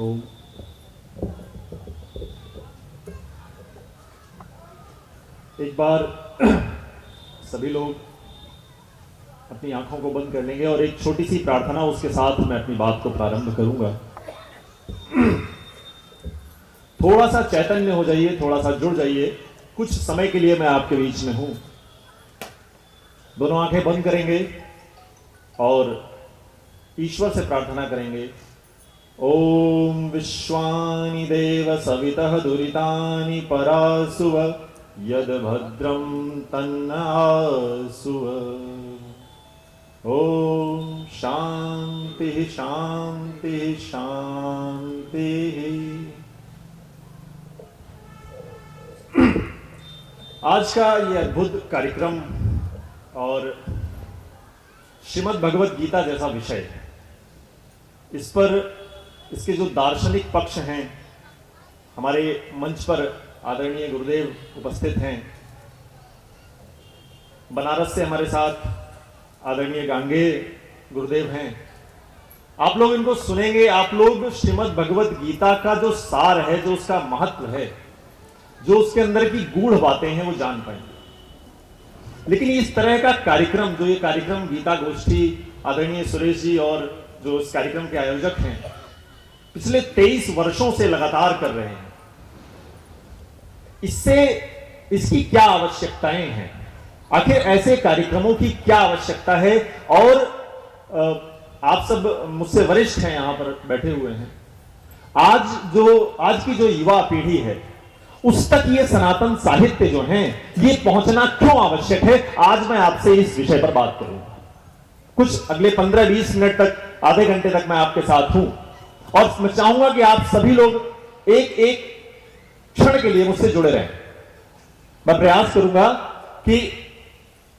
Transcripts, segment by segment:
ओम। एक बार सभी लोग अपनी आंखों को बंद कर लेंगे और एक छोटी सी प्रार्थना उसके साथ मैं अपनी बात को प्रारंभ करूंगा। थोड़ा सा चैतन्य हो जाइए, थोड़ा सा जुड़ जाइए। कुछ समय के लिए मैं आपके बीच में हूं। दोनों आंखें बंद करेंगे और ईश्वर से प्रार्थना करेंगे। ओम विश्वानि देव सवितः दुरितानि परासुव यद भद्रं तन्न आसुव। ओम शांति शांति शांति। आज का ये अद्भुत कार्यक्रम और श्रीमद् भगवत गीता जैसा विषय, इस पर इसके जो दार्शनिक पक्ष हैं, हमारे मंच पर आदरणीय गुरुदेव उपस्थित हैं। बनारस से हमारे साथ आदरणीय गांगे गुरुदेव हैं। आप लोग इनको सुनेंगे, आप लोग श्रीमद् भगवत गीता का जो सार है, जो उसका महत्व है, जो उसके अंदर की गूढ़ बातें हैं, वो जान पाएंगे। लेकिन इस तरह का कार्यक्रम, जो ये कार्यक्रम गीता गोष्ठी आदरणीय सुरेश जी और जो इस कार्यक्रम के आयोजक हैं, पिछले 23 वर्षों से लगातार कर रहे हैं, इससे इसकी क्या आवश्यकताएं हैं, आखिर ऐसे कार्यक्रमों की क्या आवश्यकता है। और आप सब मुझसे वरिष्ठ हैं, यहां पर बैठे हुए हैं। आज की जो युवा पीढ़ी है, उस तक ये सनातन साहित्य जो हैं, ये पहुंचना क्यों आवश्यक है, आज मैं आपसे इस विषय पर बात करूंगा। कुछ अगले 15-20 मिनट तक, आधे घंटे तक मैं आपके साथ हूं और मैं चाहूंगा कि आप सभी लोग एक एक क्षण के लिए मुझसे जुड़े रहें। मैं प्रयास करूंगा कि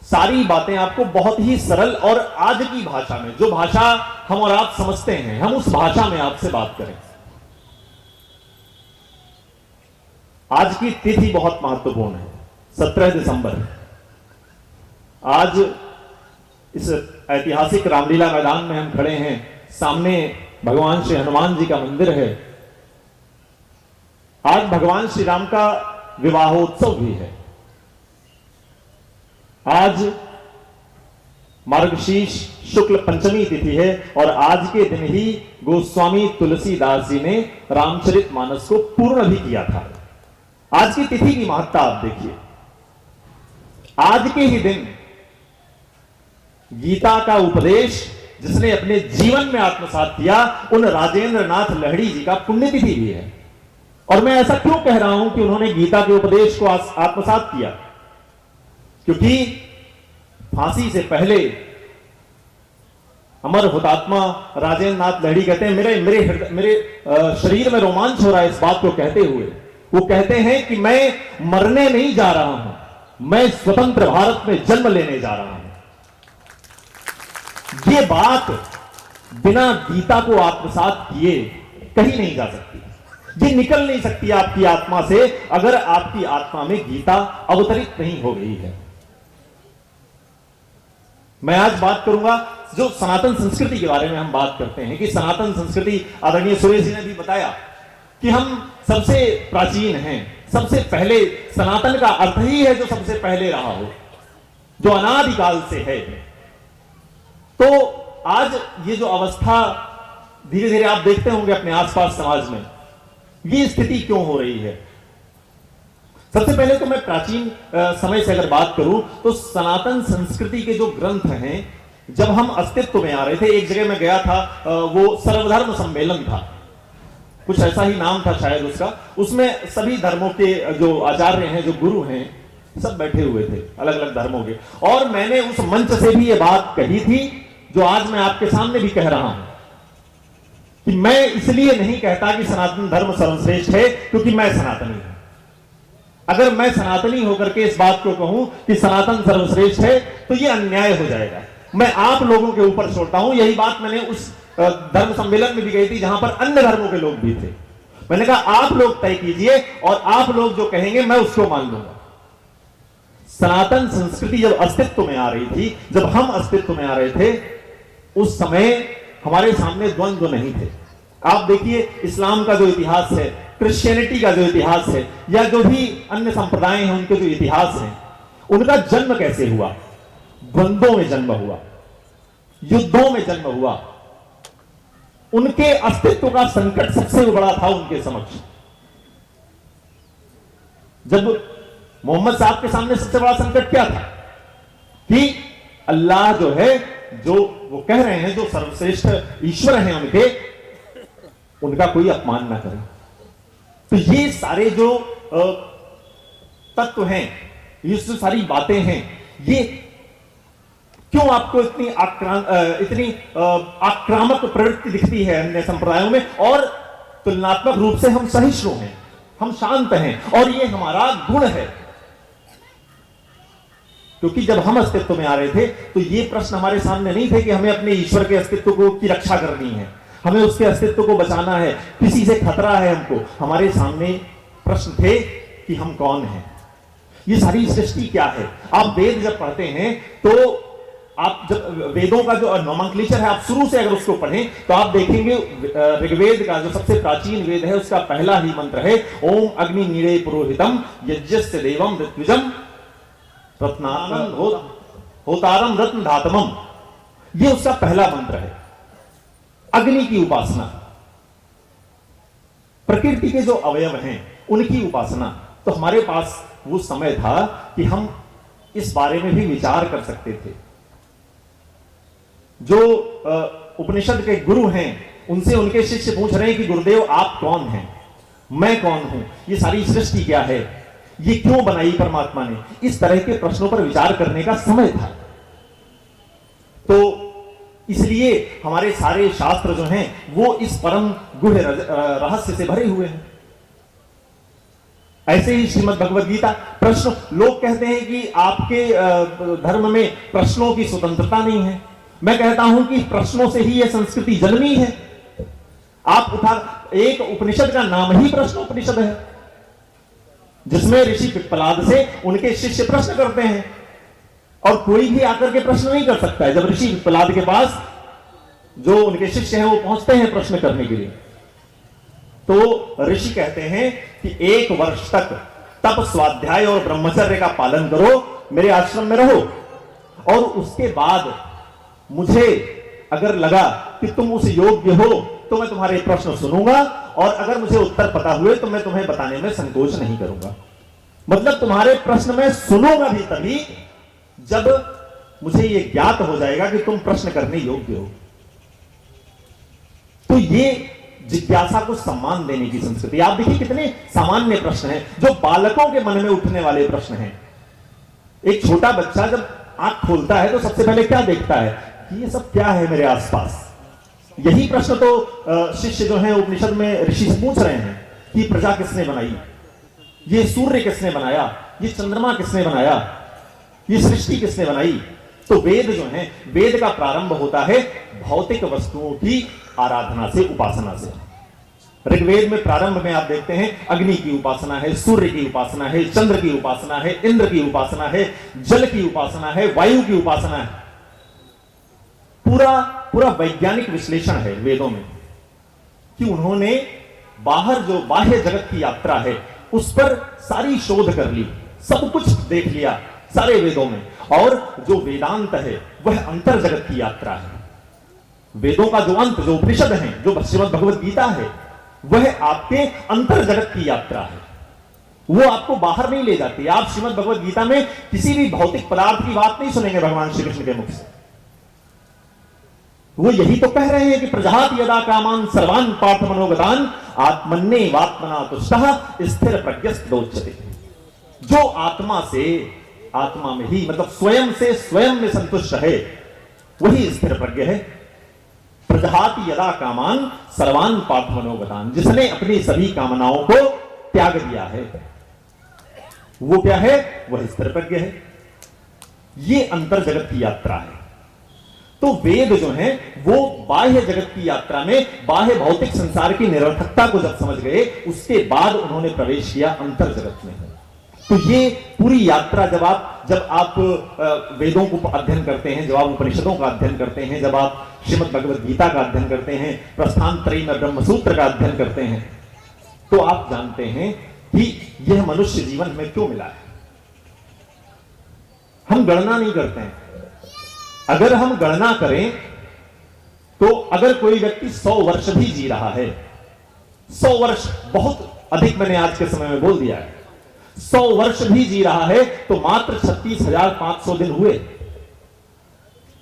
सारी बातें आपको बहुत ही सरल और आज की भाषा में, जो भाषा हम और आप समझते हैं, हम उस भाषा में आपसे बात करें। आज की तिथि बहुत महत्वपूर्ण है, 17 दिसंबर। आज इस ऐतिहासिक रामलीला मैदान में हम खड़े हैं। सामने भगवान श्री हनुमान जी का मंदिर है। आज भगवान श्री राम का विवाहोत्सव भी है। आज मार्गशीर्ष शुक्ल पंचमी तिथि है और आज के दिन ही गोस्वामी तुलसीदास जी ने रामचरितमानस को पूर्ण भी किया था। आज की तिथि की महत्ता आप देखिए। आज के ही दिन गीता का उपदेश जिसने अपने जीवन में आत्मसात किया, उन राजेंद्र नाथ लहड़ी जी का पुण्यतिथि भी है। और मैं ऐसा क्यों कह रहा हूं कि उन्होंने गीता के उपदेश को आत्मसात किया? क्योंकि फांसी से पहले अमर हुतात्मा राजेंद्र नाथ लहड़ी कहते हैं, मेरे शरीर में रोमांच हो रहा है इस बात को कहते हुए। वो कहते हैं कि मैं मरने नहीं जा रहा हूं, मैं स्वतंत्र भारत में जन्म लेने जा रहा हूं। ये बात बिना गीता को आत्मसात किए कहीं नहीं जा सकती। ये निकल नहीं सकती आपकी आत्मा से, अगर आपकी आत्मा में गीता अवतरित नहीं हो गई है। मैं आज बात करूंगा जो सनातन संस्कृति के बारे में हम बात करते हैं कि सनातन संस्कृति, आदरणीय सुरेश जी ने भी बताया कि हम सबसे प्राचीन हैं। सबसे पहले सनातन का अर्थ ही है जो सबसे पहले रहा हो, जो अनादिकाल से है। तो आज ये जो अवस्था धीरे धीरे आप देखते होंगे अपने आसपास समाज में, ये स्थिति क्यों हो रही है? सबसे पहले तो मैं प्राचीन समय से अगर बात करूं तो सनातन संस्कृति के जो ग्रंथ हैं, जब हम अस्तित्व में आ रहे थे, एक जगह मैं गया था, वो सर्वधर्म सम्मेलन था, कुछ ऐसा ही नाम था शायद उसका। उसमें सभी धर्मों के जो आचार्य हैं, जो गुरु हैं, सब बैठे हुए थे अलग अलग धर्मों के। और मैंने उस मंच से भी ये बात कही थी जो आज मैं आपके सामने भी कह रहा हूं कि मैं इसलिए नहीं कहता कि सनातन धर्म सर्वश्रेष्ठ है क्योंकि मैं सनातनी हूं। अगर मैं सनातनी होकर के इस बात को कहूं कि सनातन सर्वश्रेष्ठ है तो यह अन्याय हो जाएगा। मैं आप लोगों के ऊपर छोड़ता हूं। यही बात मैंने उस धर्म सम्मेलन में भी कही थी जहां पर अन्य धर्मों के लोग भी थे। मैंने कहा आप लोग तय कीजिए और आप लोग जो कहेंगे मैं उसको मान लूंगा। सनातन संस्कृति जब अस्तित्व में आ रही थी, जब हम अस्तित्व में आ रहे थे, उस समय हमारे सामने द्वंद्व नहीं थे। आप देखिए इस्लाम का जो इतिहास है, क्रिश्चियनिटी का जो इतिहास है, या जो भी अन्य संप्रदाय हैं उनके जो इतिहास हैं, उनका जन्म कैसे हुआ? द्वंद्वों में जन्म हुआ, युद्धों में जन्म हुआ। उनके अस्तित्व का संकट सबसे बड़ा था उनके समक्ष। जब मोहम्मद साहब के सामने सबसे बड़ा संकट क्या था कि अल्लाह जो है, जो वो कह रहे हैं, जो सर्वश्रेष्ठ ईश्वर हैं उनका कोई अपमान ना करे। तो ये सारे जो तत्व हैं, ये जो सारी बातें हैं, ये क्यों आपको इतनी आक्रामक प्रवृत्ति दिखती है अन्य संप्रदायों में? और तुलनात्मक रूप से हम सहिष्णु हैं, हम शांत हैं, और ये हमारा गुण है। क्योंकि जब हम अस्तित्व में आ रहे थे तो ये प्रश्न हमारे सामने नहीं थे कि हमें अपने ईश्वर के अस्तित्व की रक्षा करनी है, हमें उसके अस्तित्व को बचाना है, किसी से खतरा है हमको। हमारे सामने प्रश्न थे कि हम कौन हैं, ये सारी सृष्टि क्या है। आप वेद जब पढ़ते हैं तो आप जब वेदों का जो नोमेनक्लेचर है, आप शुरू से अगर उसको पढ़ें तो आप देखेंगे ऋग्वेद का जो सबसे प्राचीन वेद है, उसका पहला ही मंत्र है ओम अग्नि नीरे पुरोहितम यज्ञस्य देवम ऋत्विजम रत्नानंद होतारम रत्न धातमम। ये उसका पहला मंत्र है, अग्नि की उपासना, प्रकृति के जो अवयव हैं उनकी उपासना। तो हमारे पास वो समय था कि हम इस बारे में भी विचार कर सकते थे। जो उपनिषद के गुरु हैं उनसे उनके शिष्य पूछ रहे हैं कि गुरुदेव आप कौन हैं, मैं कौन हूं, ये सारी सृष्टि क्या है, ये क्यों बनाई परमात्मा ने? इस तरह के प्रश्नों पर विचार करने का समय था। तो इसलिए हमारे सारे शास्त्र जो हैं वो इस परम गूढ़ रहस्य से भरे हुए हैं। ऐसे ही श्रीमद् भगवद गीता, प्रश्न, लोग कहते हैं कि आपके धर्म में प्रश्नों की स्वतंत्रता नहीं है। मैं कहता हूं कि प्रश्नों से ही यह संस्कृति जन्मी है। आप एक उपनिषद का नाम ही प्रश्नोपनिषद है, जिसमें ऋषि पिप्पलाद से उनके शिष्य प्रश्न करते हैं, और कोई भी आकर के प्रश्न नहीं कर सकता है। जब ऋषि पिप्पलाद के पास जो उनके शिष्य हैं वो पहुंचते हैं प्रश्न करने के लिए, तो ऋषि कहते हैं कि 1 वर्ष तक तप, स्वाध्याय और ब्रह्मचर्य का पालन करो, मेरे आश्रम में रहो, और उसके बाद मुझे अगर लगा कि तुम उस योग्य हो तो मैं तुम्हारे प्रश्न सुनूंगा, और अगर मुझे उत्तर पता हुए तो मैं तुम्हें बताने में संकोच नहीं करूंगा। मतलब तुम्हारे प्रश्न में सुनूंगा भी तभी जब मुझे यह ज्ञात हो जाएगा कि तुम प्रश्न करने योग्य हो। तो ये जिज्ञासा को सम्मान देने की संस्कृति। आप देखिए कितने सामान्य प्रश्न हैं जो बालकों के मन में उठने वाले प्रश्न हैं। एक छोटा बच्चा जब आंख खोलता है तो सबसे पहले क्या देखता है कि ये सब क्या है मेरे आसपास। यही प्रश्न तो शिष्य जो हैं उपनिषद में ऋषि से पूछ रहे हैं कि प्रजा किसने बनाई, ये सूर्य किसने बनाया, ये चंद्रमा किसने बनाया, ये सृष्टि किसने बनाई। तो वेद जो है, वेद का प्रारंभ होता है भौतिक वस्तुओं की आराधना से, उपासना से। ऋग्वेद में प्रारंभ में आप देखते हैं अग्नि की उपासना है, सूर्य की उपासना है, चंद्र की उपासना है, इंद्र की उपासना है, जल की उपासना है, वायु की उपासना है। पूरा वैज्ञानिक विश्लेषण है वेदों में कि उन्होंने बाहर जो बाह्य जगत की यात्रा है उस पर सारी शोध कर ली, सब कुछ देख लिया सारे वेदों में। और जो वेदांत है वह अंतर जगत की यात्रा है। वेदों का जो अंत, जो उपनिषद है, जो श्रीमद् भगवद गीता है, वह आपके अंतर जगत की यात्रा है, वो आपको बाहर नहीं ले जाती। आप श्रीमद् भगवद गीता में किसी भी भौतिक पदार्थ की बात नहीं सुनेंगे भगवान श्री कृष्ण के मुख से। वो यही तो कह रहे हैं कि प्रजात यदा कामान सर्वान पार्थ मनोगतान आत्मन्येवात्मना तुष्टः स्थिर प्रज्ञस्तदोच्यते। जो आत्मा से, आत्मा में ही मतलब स्वयं से स्वयं में संतुष्ट है वही स्थिर प्रज्ञ है। प्रजाति यदा कामान सर्वान पार्थ मनोगतान, जिसने अपनी सभी कामनाओं को त्याग दिया है वो क्या है, वह स्थिर प्रज्ञ है। ये अंतर जगत की यात्रा है। तो वेद जो है वो बाह्य जगत की यात्रा में बाह्य भौतिक संसार की निरर्थकता को जब समझ गए, उसके बाद उन्होंने प्रवेश किया अंतर जगत में। तो ये पूरी यात्रा जब आप वेदों को अध्ययन करते हैं, जब आप उपनिषदों का अध्ययन करते हैं, जब आप श्रीमद् भगवद गीता का अध्ययन करते हैं, प्रस्थान त्रयी में ब्रह्मसूत्र का अध्ययन करते हैं, तो आप जानते हैं कि यह मनुष्य जीवन में क्यों मिला है। हम गणना नहीं करते हैं। अगर हम गणना करें तो अगर कोई व्यक्ति 100 वर्ष भी जी रहा है, 100 वर्ष बहुत अधिक मैंने आज के समय में बोल दिया है, 100 वर्ष भी जी रहा है तो मात्र 36,500 दिन हुए।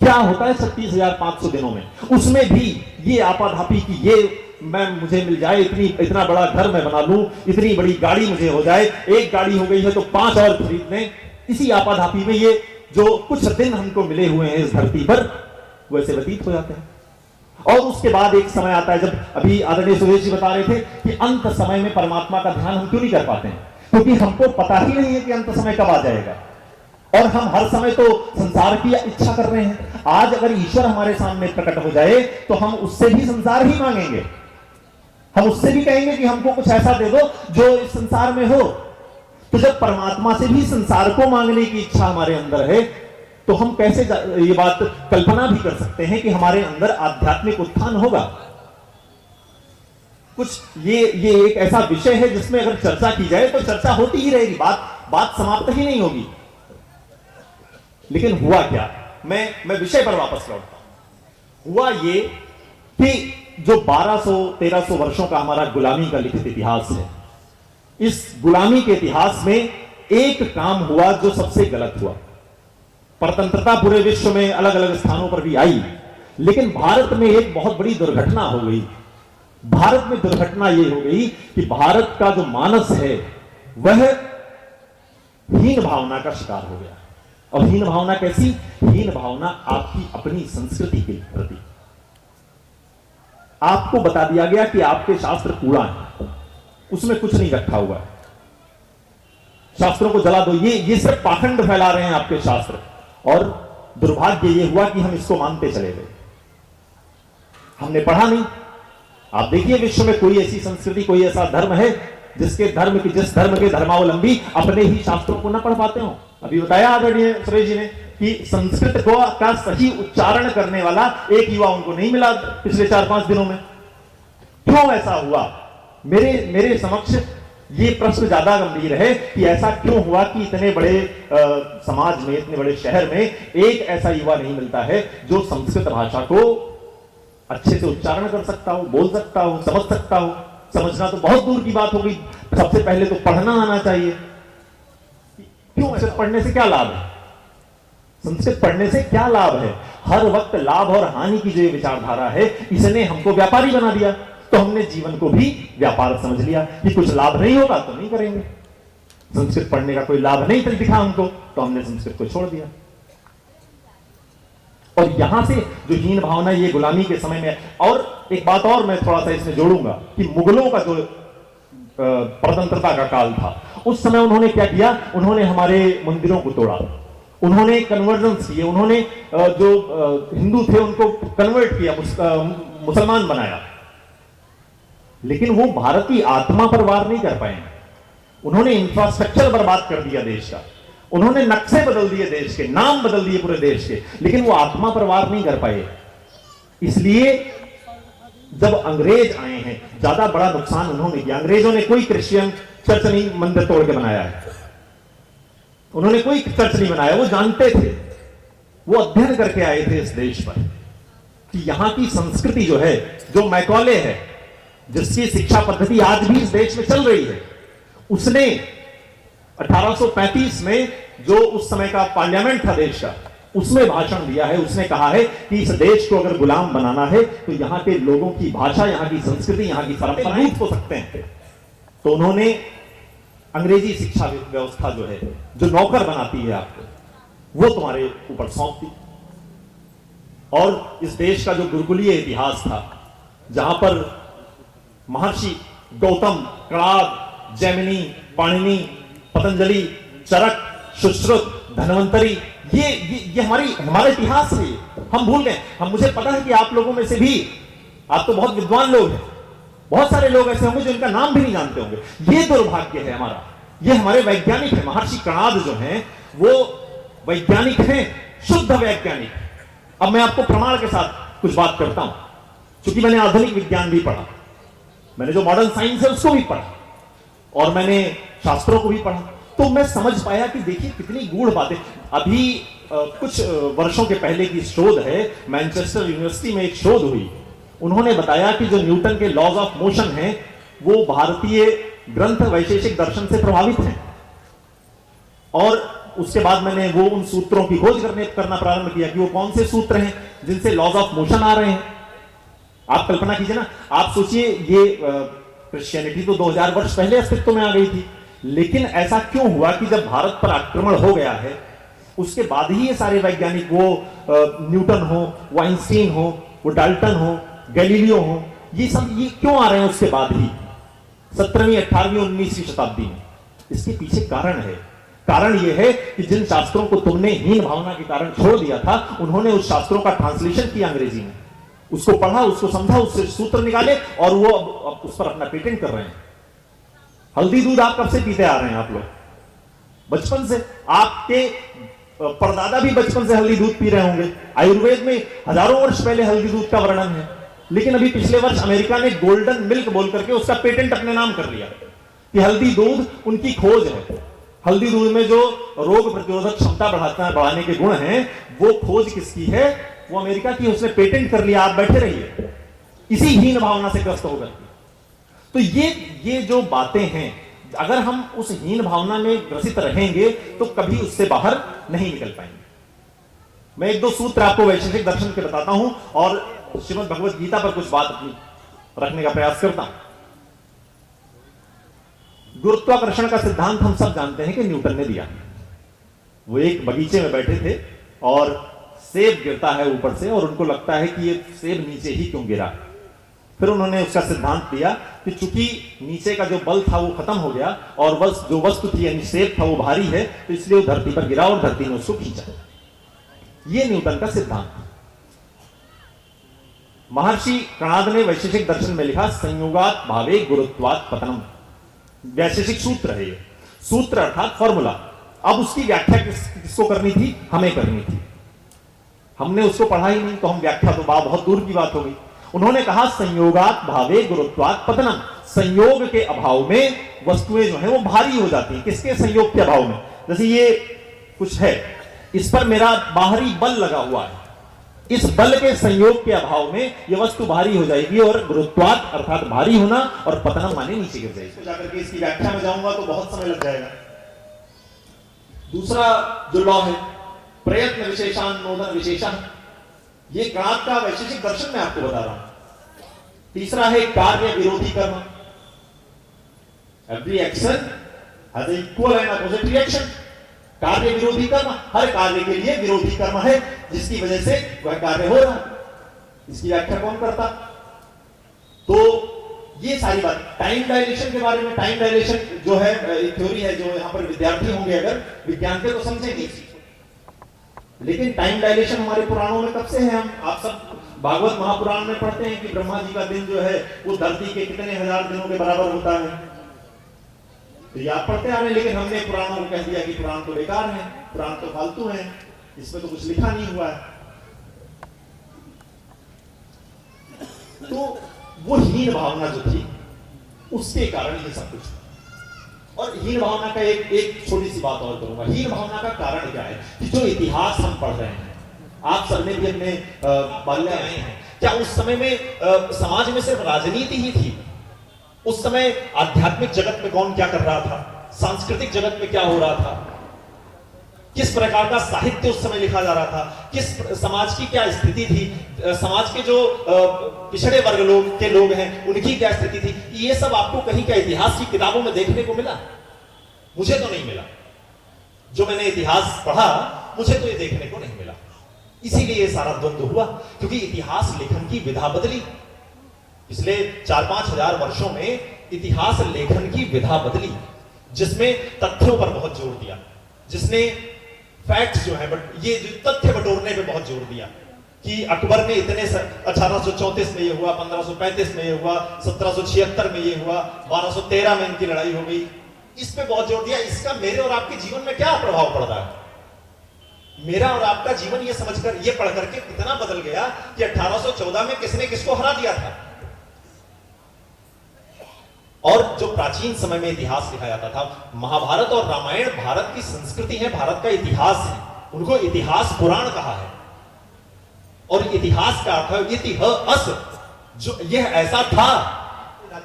क्या होता है 36,500 दिनों में? उसमें भी ये आपाधापी की ये मुझे मिल जाए, इतना बड़ा घर मैं बना लूं, इतनी बड़ी गाड़ी मुझे हो जाए, एक गाड़ी हो गई है तो 5 और खरीद लें, इसी आपाधापी में ये जो कुछ दिन हमको मिले हुए हैं इस धरती पर वैसे व्यतीत हो जाते हैं। और उसके बाद एक समय आता है, जब अभी आदरणीय सुरेश जी बता रहे थे कि अंत समय में परमात्मा का ध्यान हम क्यों नहीं कर पाते हैं, क्योंकि हमको पता ही नहीं है कि अंत समय कब आ जाएगा, और हम हर समय तो संसार की इच्छा कर रहे हैं। आज अगर ईश्वर हमारे सामने प्रकट हो जाए तो हम उससे भी संसार ही मांगेंगे, हम उससे भी कहेंगे कि हमको कुछ ऐसा दे दो जो इस संसार में हो। तो जब परमात्मा से भी संसार को मांगने की इच्छा हमारे अंदर है तो हम कैसे ये बात कल्पना भी कर सकते हैं कि हमारे अंदर आध्यात्मिक उत्थान होगा। कुछ ये एक ऐसा विषय है जिसमें अगर चर्चा की जाए तो चर्चा होती ही रहेगी, बात समाप्त ही नहीं होगी। लेकिन हुआ क्या, मैं विषय पर वापस लौटता हूं। हुआ ये कि जो 1200-1300 वर्षों का हमारा गुलामी का लिखित इतिहास है, इस गुलामी के इतिहास में एक काम हुआ जो सबसे गलत हुआ। परतंत्रता पूरे विश्व में अलग अलग स्थानों पर भी आई, लेकिन भारत में एक बहुत बड़ी दुर्घटना हो गई। भारत में दुर्घटना यह हो गई कि भारत का जो मानस है वह हीन भावना का शिकार हो गया। और हीन भावना कैसी? हीन भावना आपकी अपनी संस्कृति के प्रति। आपको बता दिया गया कि आपके शास्त्र कूड़ा है, उसमें कुछ नहीं रखा हुआ है, शास्त्रों को जला दो। ये सिर्फ पाखंड फैला रहे हैं आपके शास्त्र। और दुर्भाग्य ये हुआ कि हम इसको मानते चले गए, हमने पढ़ा नहीं। आप देखिए विश्व में कोई ऐसी संस्कृति, कोई ऐसा धर्म है जिस धर्म के धर्मावलंबी अपने ही शास्त्रों को न पढ़ पाते हो। अभी बताया आदरणीय सुरेश जी ने कि संस्कृत का सही उच्चारण करने वाला एक युवा उनको नहीं मिला पिछले 4-5 दिनों में। क्यों ऐसा हुआ? मेरे समक्ष ये प्रश्न ज्यादा गंभीर है कि ऐसा क्यों हुआ कि इतने बड़े समाज में, इतने बड़े शहर में एक ऐसा युवा नहीं मिलता है जो संस्कृत भाषा को अच्छे से उच्चारण कर सकता हो, बोल सकता हो, समझ सकता हो। समझना तो बहुत दूर की बात हो गई, सबसे पहले तो पढ़ना आना चाहिए। क्यों? संस्कृत पढ़ने से क्या लाभ है? संस्कृत पढ़ने से क्या लाभ है? हर वक्त लाभ और हानि की जो विचारधारा है, इसने हमको व्यापारी बना दिया। तो हमने जीवन को भी व्यापार समझ लिया कि कुछ लाभ नहीं होगा तो नहीं करेंगे। संस्कृत पढ़ने का कोई लाभ नहीं दिखा हमको, तो हमने संस्कृत को छोड़ दिया। और यहां से जो हीन भावना ये गुलामी के समय में, और एक बात और मैं थोड़ा सा इसमें जोड़ूंगा कि मुगलों का जो स्वतंत्रता का काल था, उस समय उन्होंने क्या किया? उन्होंने हमारे मंदिरों को तोड़ा, उन्होंने कन्वर्जन किए, उन्होंने जो हिंदू थे उनको कन्वर्ट किया, मुसलमान बनाया। लेकिन वो भारत की आत्मा पर वार नहीं कर पाए। उन्होंने इंफ्रास्ट्रक्चर बर्बाद कर दिया देश का, उन्होंने नक्शे बदल दिए देश के, नाम बदल दिए पूरे देश के, लेकिन वो आत्मा पर वार नहीं कर पाए। इसलिए जब अंग्रेज आए हैं, ज्यादा बड़ा नुकसान उन्होंने किया। अंग्रेजों ने कोई क्रिश्चियन चर्च नहीं मंदिर तोड़ के बनाया है, उन्होंने कोई चर्च नहीं बनाया। वो जानते थे, वो अध्ययन करके आए थे इस देश पर कि यहां की संस्कृति जो है, जो मैकॉले है, जिसकी शिक्षा पद्धति आज भी इस देश में चल रही है, उसने 1835 में जो उस समय का पार्लियामेंट था देश का, उसमें भाषण दिया है। उसने कहा है कि इस देश को अगर गुलाम बनाना है तो यहां के लोगों की भाषा, यहां की संस्कृति, यहां की परंपराएं हो सकते हैं। तो उन्होंने अंग्रेजी शिक्षा व्यवस्था जो है, जो नौकर बनाती है आपको, वो तुम्हारे ऊपर सौंप दी। और इस देश का जो गुरुकुलीय इतिहास था, जहां पर महर्षि गौतम, कणाद, जैमिनी, पाणिनि, पतंजलि, चरक, सुश्रुत, धन्वंतरी, ये हमारा इतिहास है। हम भूल गए। मुझे पता है कि आप लोगों में से भी, आप तो बहुत विद्वान लोग हैं, बहुत सारे लोग ऐसे होंगे जो इनका नाम भी नहीं जानते होंगे। ये दुर्भाग्य है हमारा ये हमारे वैज्ञानिक हैं। महर्षि कणाद जो हैं वो वैज्ञानिक हैं, शुद्ध वैज्ञानिक। अब मैं आपको प्रमाण के साथ कुछ बात करता हूं, क्योंकि मैंने आधुनिक विज्ञान भी पढ़ा, मैंने जो मॉडर्न साइंस है उसको भी पढ़ा, और मैंने शास्त्रों को भी पढ़ा, तो मैं समझ पाया कि देखिए कितनी गूढ़ बातें। अभी कुछ वर्षों के पहले की शोध है, मैनचेस्टर यूनिवर्सिटी में एक शोध हुई, उन्होंने बताया कि जो न्यूटन के लॉज ऑफ मोशन हैं वो भारतीय ग्रंथ वैशेषिक दर्शन से प्रभावित हैं। और उसके बाद मैंने वो उन सूत्रों की खोज करना प्रारंभ किया कि वो कौन से सूत्र हैं जिनसे लॉज ऑफ मोशन आ रहे हैं। आप कल्पना कीजिए ना, आप सोचिए ये क्रिश्चियनिटी तो 2000 वर्ष पहले अस्तित्व में आ गई थी, लेकिन ऐसा क्यों हुआ कि जब भारत पर आक्रमण हो गया है उसके बाद ही ये सारे वैज्ञानिक, वो न्यूटन हो, वो आइंस्टीन हो, वो डाल्टन हो, गैलीलियो हो, ये सब ये क्यों आ रहे हैं उसके बाद ही 17वीं 18वीं 19वीं शताब्दी में? इसके पीछे कारण है। कारण यह है कि जिन शास्त्रों को तुमने हीन भावना के कारण छोड़ दिया था, उन्होंने उस शास्त्रों का ट्रांसलेशन किया अंग्रेजी में, उसको पढ़ा, उसको समझा, उससे सूत्र निकाले और वो अब उस पर अपना पेटेंट कर रहे हैं। हल्दी दूध आप कब से पीते आ रहे हैं? आप लोग बचपन से, आपके परदादा भी बचपन से हल्दी दूध पी रहे होंगे। आयुर्वेद में हजारों वर्ष पहले हल्दी दूध का वर्णन है, लेकिन अभी पिछले वर्ष अमेरिका ने गोल्डन मिल्क बोल करके उसका पेटेंट अपने नाम कर लिया कि हल्दी दूध उनकी खोज है। हल्दी दूध में जो रोग प्रतिरोधक क्षमता बढ़ाने के गुण हैं, वो खोज किसकी है? वो अमेरिका की, उसने पेटेंट कर लिया। आप बैठे रहिए इसी हीन भावना से ग्रस्त होकर। तो ये जो बातें हैं, अगर हम उस हीन भावना में ग्रसित रहेंगे तो कभी उससे बाहर नहीं निकल पाएंगे। मैं एक दो सूत्र आपको वैशेषिक दर्शन के बताता हूं और श्रीमद् भगवत गीता पर कुछ बात अपनी रखने का प्रयास करता हूं। गुरुत्वाकर्षण का सिद्धांत हम सब जानते हैं कि न्यूटन ने दिया। वो एक बगीचे में बैठे थे और सेब गिरता है ऊपर से और उनको लगता है कि ये सेब नीचे ही क्यों गिरा। फिर उन्होंने उसका सिद्धांत दिया कि चूंकि नीचे का जो बल था वो खत्म हो गया और बस जो वस्तु थी यानी सेब था वो भारी है, तो इसलिए वो धरती पर गिरा और धरती ने उसको खींचा। ये न्यूटन का सिद्धांत। महर्षि कणाद ने वैशेषिक दर्शन में लिखा, संयोगात भावे गुरुत्वात् पतनम। वैशेषिक सूत्र है ये, सूत्र अर्थात फॉर्मूला। अब उसकी व्याख्या किसको करनी थी? हमें करनी थी। हमने उसको पढ़ा ही नहीं, तो हम व्याख्या तो बहुत दूर की बात हो गई। उन्होंने कहा संयोगात भावे गुरुत्वात् पतनम, संयोग के अभाव में वस्तुएं जो हैं वो भारी हो जाती हैं। किसके संयोग के अभाव में? जैसे ये कुछ है, इस पर मेरा बाहरी बल लगा हुआ है, इस बल के संयोग के अभाव में यह वस्तु भारी हो जाएगी और गुरुत्वात् अर्थात भारी होना और पतनम माने नीचे गिर जाएगी। जाकर के इसकी व्याख्या में जाऊंगा तो बहुत समय लग जाएगा। दूसरा जो लॉ है प्रयत्न विशेषानुमोदन विशेषण, ये कणाद का वैशेषिक दर्शन मैं आपको बता रहा हूं। तीसरा है कार्य विरोधी कर्म, every action has an equal and opposite reaction. कार्य विरोधी कर्म, हर कार्य के लिए विरोधी कर्म है जिसकी वजह से वह कार्य हो रहा है। इसकी व्याख्या कौन करता? तो ये सारी बात। टाइम डायलेशन के बारे में, टाइम डायलेशन जो है एक थ्योरी है जो यहां पर विद्यार्थी होंगे अगर विज्ञान के तो समझेंगे, लेकिन टाइम डायलेशन हमारे पुराणों में कब से है? हम आप सब भागवत महापुराण में पढ़ते हैं कि ब्रह्मा जी का दिन जो है वो धरती के कितने हजार दिनों के बराबर होता है। तो ये आप पढ़ते आ रहे हैं, लेकिन हमने पुराणों को कह दिया कि पुराण तो बेकार है, पुराण तो फालतू है, इसमें तो कुछ लिखा नहीं हुआ है। तो वो हीन भावना जो थी उसके कारण ये सब कुछ। और हीन भावना का एक छोटी सी बात और करूंगा। हीन भावना का कारण क्या है? कि जो इतिहास हम पढ़ रहे हैं, आप सबने भी अपने बाल्य आए हैं, क्या उस समय में समाज में सिर्फ राजनीति ही थी? उस समय आध्यात्मिक जगत में कौन क्या कर रहा था? सांस्कृतिक जगत में क्या हो रहा था? किस प्रकार का साहित्य उस समय लिखा जा रहा था? किस समाज की क्या स्थिति थी? समाज के जो पिछड़े वर्ग के लोग हैं उनकी क्या स्थिति थी? ये सब आपको कहीं क्या इतिहास की किताबों में देखने को मिला? मुझे तो नहीं मिला। जो मैंने इतिहास पढ़ा मुझे तो ये देखने को नहीं मिला। इसीलिए ये सारा द्वंद्व हुआ, क्योंकि इतिहास लेखन की विधा बदली। पिछले 4-5 हजार वर्षों में इतिहास लेखन की विधा बदली, जिसमें तथ्यों पर बहुत जोर दिया, जिसने फैक्ट्स जो है ये जो तथ्य बटोरने पे बहुत जोर दिया कि अकबर ने इतने 1834 में ये हुआ, 1535 में ये हुआ, 1776 में ये हुआ, 1213 में इनकी लड़ाई हो गई, इस पे बहुत जोर दिया। इसका मेरे और आपके जीवन में क्या प्रभाव पड़ रहा है? मेरा और आपका जीवन ये समझकर, ये पढ़ करके कितना बदल गया कि 1814 में किसने किसको हरा दिया था। और जो प्राचीन समय में इतिहास लिखा जाता था, महाभारत और रामायण भारत की संस्कृति है, भारत का इतिहास है। उनको इतिहास पुराण कहा है। और इतिहास का अर्थ है इतिहास, जो यह ऐसा था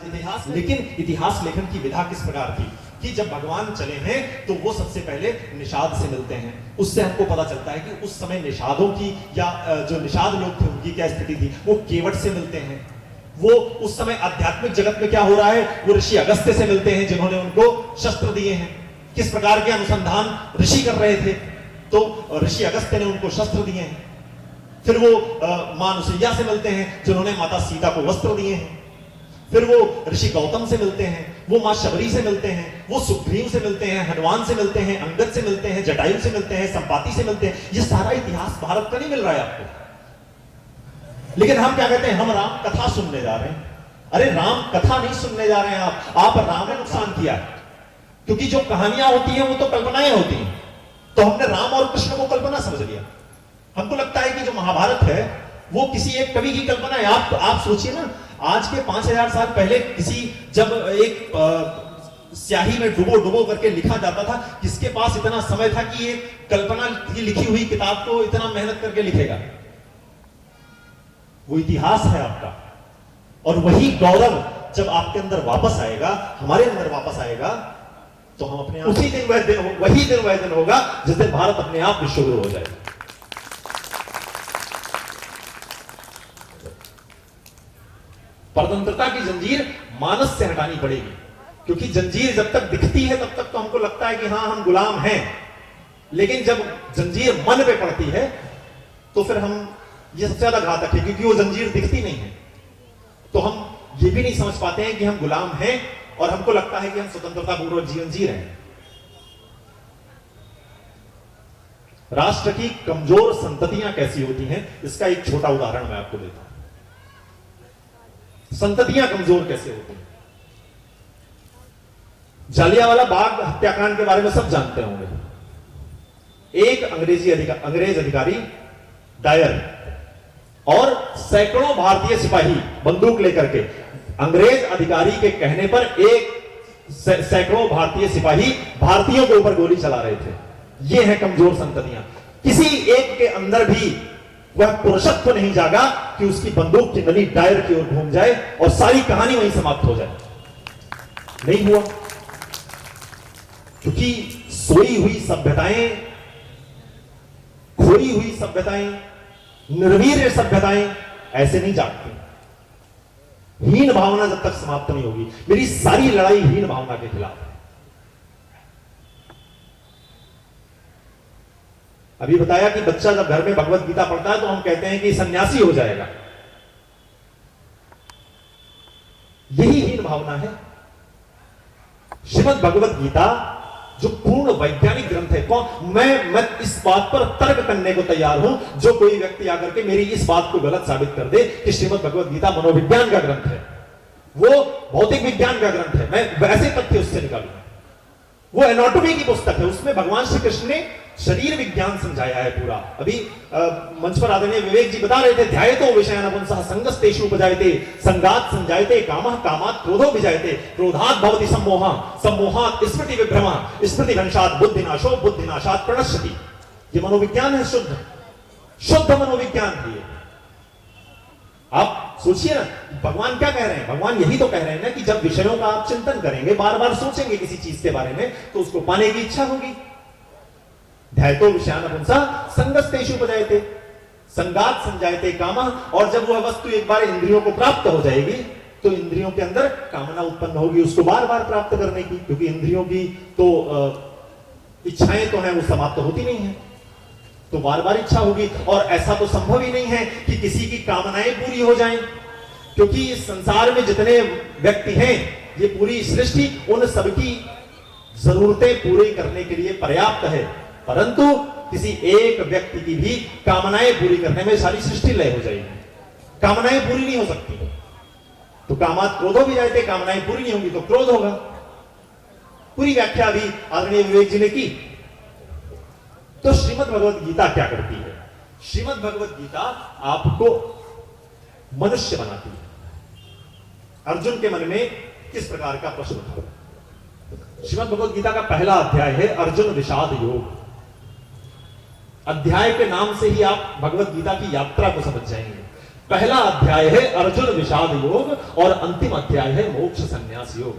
इतिहास। लेकिन इतिहास लेखन की विधा किस प्रकार थी कि जब भगवान चले हैं तो वो सबसे पहले निषाद से मिलते हैं। उससे हमको पता चलता है कि उस समय निषादों की या जो निषाद लोग थे उनकी क्या स्थिति थी। वो केवट से मिलते हैं। वो उस समय आध्यात्मिक जगत में क्या हो रहा है, वो ऋषि अगस्त्य से मिलते हैं जिन्होंने उनको शस्त्र दिए हैं। किस प्रकार के अनुसंधान ऋषि कर रहे थे, तो ऋषि अगस्त्य ने उनको शस्त्र दिए हैं। फिर वो मां अनुसुईया से मिलते हैं जिन्होंने माता सीता को वस्त्र दिए हैं। फिर वो ऋषि गौतम से मिलते हैं, वो मां शबरी से मिलते हैं, वो सुग्रीव से मिलते हैं, हनुमान से मिलते हैं, अंगद से मिलते हैं, जटायु से मिलते हैं, संपाति से मिलते हैं। ये सारा इतिहास भारत का नहीं मिल रहा है आपको। लेकिन हम क्या कहते हैं, हम राम कथा सुनने जा रहे हैं। अरे राम कथा नहीं सुनने जा रहे हैं आप राम ने नुकसान किया है। क्योंकि जो कहानियां होती हैं वो तो कल्पनाएं होती हैं। तो हमने राम और कृष्ण को कल्पना समझ लिया। हमको लगता है कि जो महाभारत है वो किसी एक कवि की कल्पना है। आप सोचिए ना, आज के 5000 साल पहले जब एक स्याही में डुबो करके लिखा जाता था, किसके पास इतना समय था कि ये कल्पना की लिखी हुई किताब को इतना मेहनत करके लिखेगा? वो इतिहास है आपका। और वही गौरव जब आपके अंदर वापस आएगा, हमारे अंदर वापस आएगा, तो हम अपने आप वही दिन वह दिन होगा जिस दिन भारत अपने आप विश्वगुरु हो जाएगा। परतंत्रता की जंजीर मानस से हटानी पड़ेगी। क्योंकि जंजीर जब तक दिखती है तब तक तो हमको लगता है कि हाँ हम गुलाम हैं। लेकिन जब जंजीर मन पे पड़ती है तो फिर हम, ये सबसे ज्यादा घातक है क्योंकि वो जंजीर दिखती नहीं है। तो हम ये भी नहीं समझ पाते हैं कि हम गुलाम हैं और हमको लगता है कि हम स्वतंत्रता पूर्वक जीवन जी रहे हैं। राष्ट्र की कमजोर संततियां कैसी होती हैं, इसका एक छोटा उदाहरण मैं आपको देता हूं। संततियां कमजोर कैसे होती हैं? जालियांवाला बाग हत्याकांड के बारे में सब जानते होंगे। एक अंग्रेज अधिकारी डायर और सैकड़ों भारतीय सिपाही बंदूक लेकर के, अंग्रेज अधिकारी के कहने पर सैकड़ों भारतीय सिपाही भारतीयों के ऊपर गोली चला रहे थे। ये है कमजोर संततियां। किसी एक के अंदर भी वह पुरुषत्व नहीं जागा कि उसकी बंदूक की नली डायर की ओर घूम जाए और सारी कहानी वहीं समाप्त हो जाए। नहीं हुआ, क्योंकि सोई हुई सभ्यताएं, खोई हुई सभ्यताएं, निर्वीर्य सभ्यताएं ऐसे नहीं जागती। हीन भावना जब तक समाप्त नहीं होगी, मेरी सारी लड़ाई हीन भावना के खिलाफ है। अभी बताया कि बच्चा जब घर में भगवत गीता पढ़ता है तो हम कहते हैं कि सन्यासी हो जाएगा। यही हीन भावना है। श्रीमद् भगवत गीता जो पूर्ण वैज्ञानिक ग्रंथ है, मैं इस बात पर तर्क करने को तैयार हूं, जो कोई व्यक्ति आकर के मेरी इस बात को गलत साबित कर दे कि श्रीमद् भगवत गीता मनोविज्ञान का ग्रंथ है, वो भौतिक विज्ञान का ग्रंथ है, मैं वैसे तथ्य उससे निकालूंगा। वो एनाटॉमी की पुस्तक है, उसमें भगवान श्री कृष्ण ने शरीर विज्ञान समझाया है पूरा। अभी मंच पर आदरणीय विवेक जी बता रहे थे, ध्यायतो विषयान् पुंसः संगस्तेषु उपजायते, संगात् संजायते कामः, कामात् क्रोधो विजायते, क्रोधात् भवति सम्मोहः, सम्मोहात् स्मृति विभ्रमः, स्मृति भ्रंशात् बुद्धिनाशो, बुद्धिनाशात् प्रणश्यति। ये मनोविज्ञान है, शुद्ध मनोविज्ञान है ये। आप सोचिए ना, भगवान क्या कह रहे हैं? भगवान यही तो कह रहे हैं ना कि जब विषयों का आप चिंतन करेंगे, बार बार सोचेंगे किसी चीज के बारे में, तो उसको पाने की इच्छा होगी। ध्यायतो विषयान् पुंसः संगस्तेषु उपजायते, संगात् संजायते कामः। और जब वह वस्तु एक बार इंद्रियों को प्राप्त हो जाएगी तो इंद्रियों के अंदर कामना उत्पन्न होगी उसको बार बार प्राप्त करने की, क्योंकि इंद्रियों की तो इच्छाएं तो हैं, वो समाप्त होती नहीं है, तो बार बार इच्छा होगी। और ऐसा तो संभव ही नहीं है कि किसी की कामनाएं पूरी हो जाएं, क्योंकि इस संसार में जितने व्यक्ति हैं, ये पूरी सृष्टि उन सबकी जरूरतें पूरी करने के लिए पर्याप्त है, परंतु किसी एक व्यक्ति की भी कामनाएं पूरी करने में सारी सृष्टि लय हो जाएगी। कामनाएं पूरी नहीं हो सकती तो कामात् क्रोधो भी जाते, कामनाएं पूरी नहीं होंगी तो क्रोध होगा। पूरी व्याख्या अभी आदरणीय विवेक जी ने की। तो श्रीमद् भगवत गीता क्या करती है? श्रीमद् भगवत गीता आपको मनुष्य बनाती है। अर्जुन के मन में किस प्रकार का प्रश्न था? श्रीमद् भगवत गीता का पहला अध्याय है अर्जुन विषाद योग। अध्याय के नाम से ही आप भगवत गीता की यात्रा को समझ जाएंगे। पहला अध्याय है अर्जुन विषाद योग और अंतिम अध्याय है मोक्ष संन्यास योग,